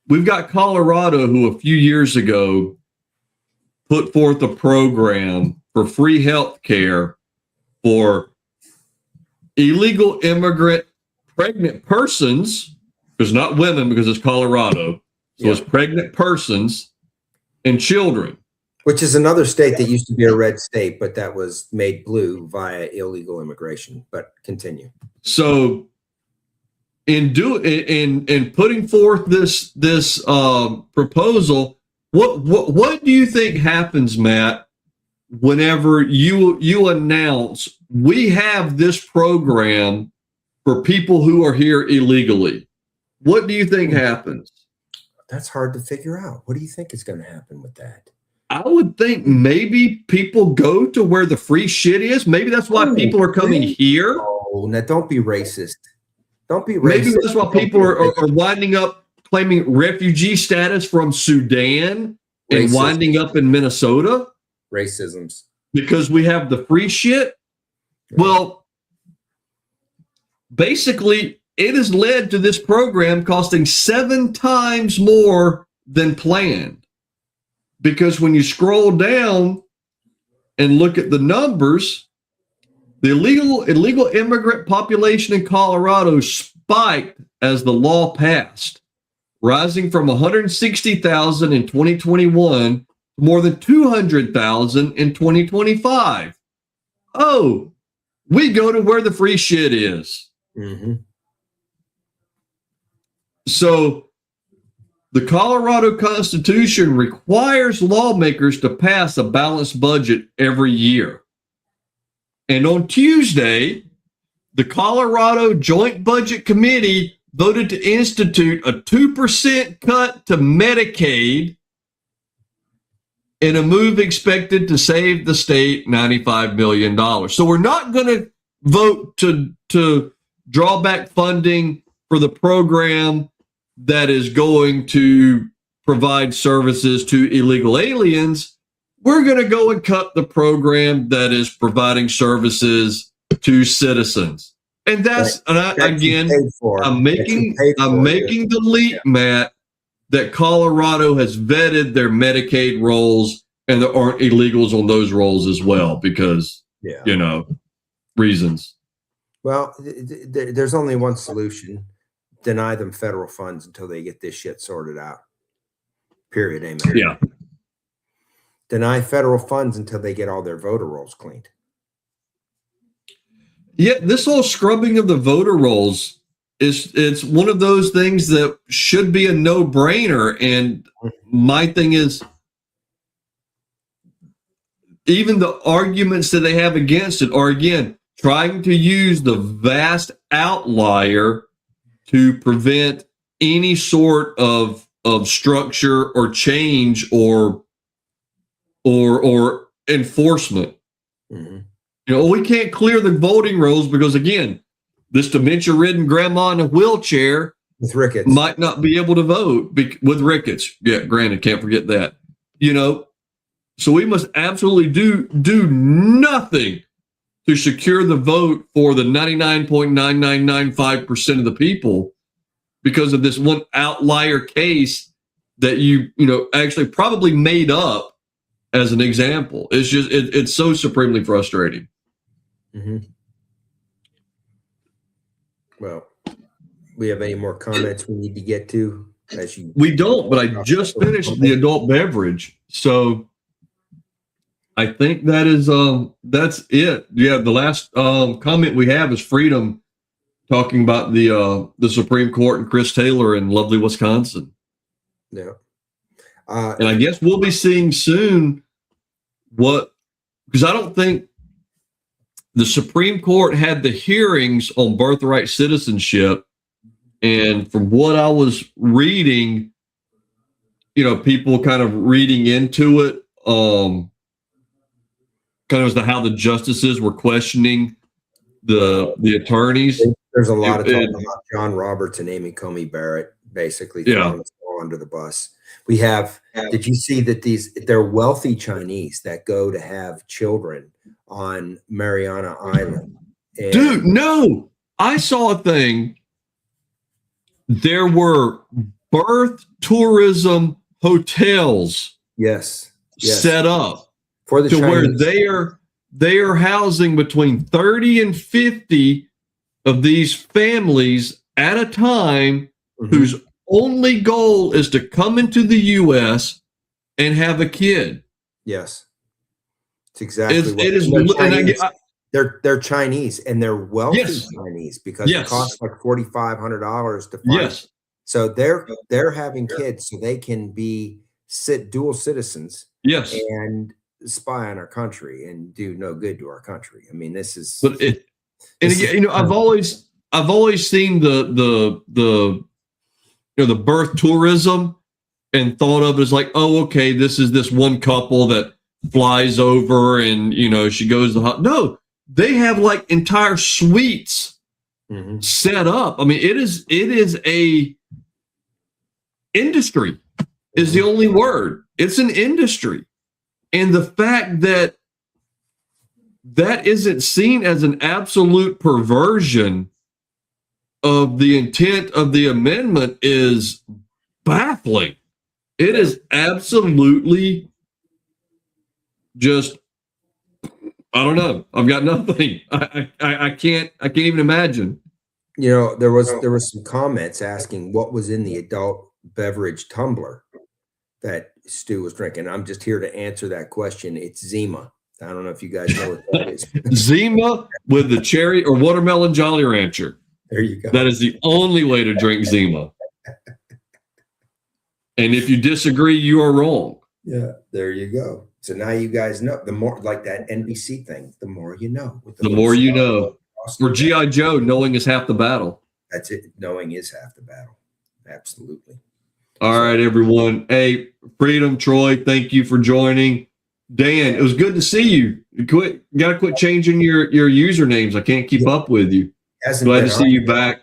We've got Colorado, who a few years ago put forth a program for free health care for illegal immigrant pregnant persons, because not women, because it's Colorado. So it's pregnant persons and children. Which is another state that used to be a red state, but that was made blue via illegal immigration. But continue. So in putting forth this proposal, what do you think happens, Matt, whenever you announce we have this program for people who are here illegally? What do you think happens? That's hard to figure out. What do you think is going to happen with that? I would think maybe people go to where the free shit is. Maybe that's why people are coming here. Oh, now don't be racist. Don't be racist. Maybe that's why people are winding up claiming refugee status from Sudan and winding up in Minnesota. Racisms. Because we have the free shit. Well, basically, it has led to this program costing 7 times more than planned. Because when you scroll down and look at the numbers, the illegal immigrant population in Colorado spiked as the law passed, rising from 160,000 in 2021 to more than 200,000 in 2025. Oh, we go to where the free shit is. Mm-hmm. So the Colorado Constitution requires lawmakers to pass a balanced budget every year. And on Tuesday, the Colorado Joint Budget Committee voted to institute a 2% cut to Medicaid in a move expected to save the state $95 million. So we're not going to vote to draw back funding for the program that is going to provide services to illegal aliens. We're going to go and cut the program that is providing services to citizens. And that's, again, I'm making the leap, Matt, that Colorado has vetted their Medicaid rolls and there aren't illegals on those rolls as well because, reasons. Well, there's only one solution. Deny them federal funds until they get this shit sorted out. Period. Amen. Yeah. Deny federal funds until they get all their voter rolls cleaned. Yeah, this whole scrubbing of the voter rolls it's one of those things that should be a no-brainer. And my thing is, even the arguments that they have against it are, again, trying to use the vast outlier to prevent any sort of structure or change or enforcement. Mm-hmm. We can't clear the voting rolls because, again, this dementia-ridden grandma in a wheelchair with rickets might not be able to vote with rickets. Yeah, granted, can't forget that. So we must absolutely do nothing to secure the vote for the 99.9995% of the people because of this one outlier case that you actually probably made up as an example. It's just it's so supremely frustrating. Mm-hmm. Well, we have any more comments we need to get to? We don't, but I just finished the adult beverage, so I think that is that's it. Yeah, the last comment we have is Freedom talking about the Supreme Court and Chris Taylor in lovely Wisconsin. Yeah. And I guess we'll be seeing soon because I don't think the Supreme Court had the hearings on birthright citizenship. And from what I was reading, people kind of reading into it, kind of as to how the justices were questioning the attorneys. There's a lot of talk about John Roberts and Amy Coney Barrett basically throwing us all under the bus. We have, did you see that they're wealthy Chinese that go to have children on Mariana Island? And dude, no, I saw a thing. There were birth tourism hotels set up for the Chinese, where they are housing between 30 and 50 of these families at a time, whose only goal is to come into the U.S. and have a kid. Yes, it's exactly it is. They're Chinese and they're wealthy Chinese because it costs like $4,500 to fly. Yes. So they're having kids so they can be dual citizens. Yes. And spy on our country and do no good to our country. I mean, this is. But I've always seen the birth tourism and thought of it as like, oh, okay, this is this one couple that flies over and she goes to no. They have like entire suites set up. I mean, it is a industry is the only word. It's an industry. And the fact that isn't seen as an absolute perversion of the intent of the amendment is baffling. It is absolutely just, I don't know. I've got nothing. I can't even imagine. There was some comments asking what was in the adult beverage tumbler that Stu was drinking. I'm just here to answer that question. It's Zima. I don't know if you guys know what that is. Zima with the cherry or watermelon Jolly Rancher. There you go. That is the only way to drink Zima. And if you disagree, you are wrong. Yeah, there you go. So now you guys know. The more, like that NBC thing, the more you know. The more you know. For G.I. Joe, knowing is half the battle. That's it. Knowing is half the battle. Absolutely. All right, everyone. Hey, Freedom, Troy, thank you for joining. Dan, it was good to see you. Got to quit changing your usernames. I can't keep up with you. Glad to see you back.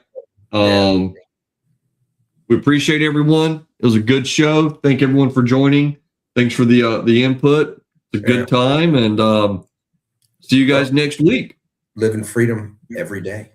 We appreciate everyone. It was a good show. Thank everyone for joining. Thanks for the input. It's a good time, and see you guys next week. Live in freedom every day.